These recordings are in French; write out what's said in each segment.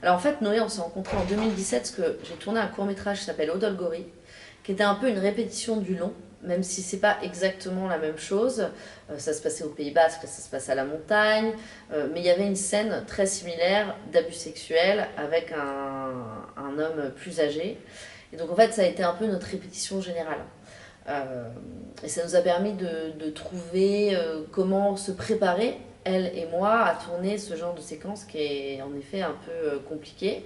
Alors en fait, Noé, on s'est rencontrés en 2017 parce que j'ai tourné un court-métrage qui s'appelle Odolgori, qui était un peu une répétition du long, même si c'est pas exactement la même chose. Ça se passait au Pays Basque, ça se passe à la montagne, mais il y avait une scène très similaire d'abus sexuels avec un homme plus âgé. Et donc en fait, ça a été un peu notre répétition générale. Euh, et ça nous a permis de trouver comment se préparer, elle et moi, à tourner ce genre de séquence qui est en effet un peu compliqué.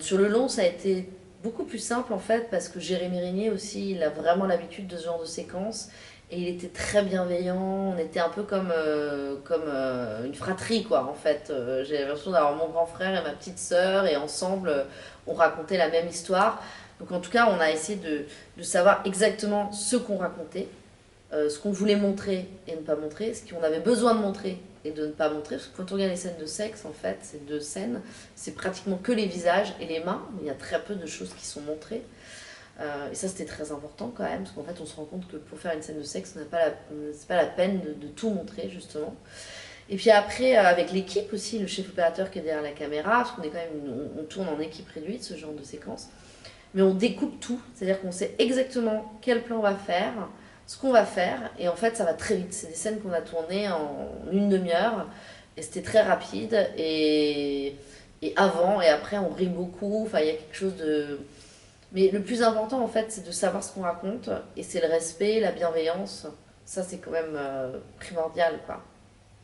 Sur le long, ça a été beaucoup plus simple en fait parce que Jérémy Régnier aussi, il a vraiment l'habitude de ce genre de séquence et il était très bienveillant. On était un peu comme une fratrie quoi en fait. J'ai l'impression d'avoir mon grand frère et ma petite sœur et ensemble on racontait la même histoire. Donc en tout cas, on a essayé de savoir exactement ce qu'on racontait, ce qu'on voulait montrer et ne pas montrer, ce qu'on avait besoin de montrer et de ne pas montrer. Parce que quand on regarde les scènes de sexe, en fait, ces deux scènes, c'est pratiquement que les visages et les mains, mais il y a très peu de choses qui sont montrées. Et ça, c'était très important quand même, parce qu'en fait, on se rend compte que pour faire une scène de sexe, c'est pas la peine de tout montrer, justement. Et puis après, avec l'équipe aussi, le chef opérateur qui est derrière la caméra, parce qu'on est quand même, on tourne en équipe réduite, ce genre de séquence mais on découpe tout, c'est-à-dire qu'on sait exactement quel plan on va faire, ce qu'on va faire, et en fait ça va très vite. C'est des scènes qu'on a tournées en une demi-heure, et c'était très rapide, et avant et après on rit beaucoup, enfin il y a quelque chose de... Mais le plus important en fait c'est de savoir ce qu'on raconte, et c'est le respect, la bienveillance, ça c'est quand même primordial quoi.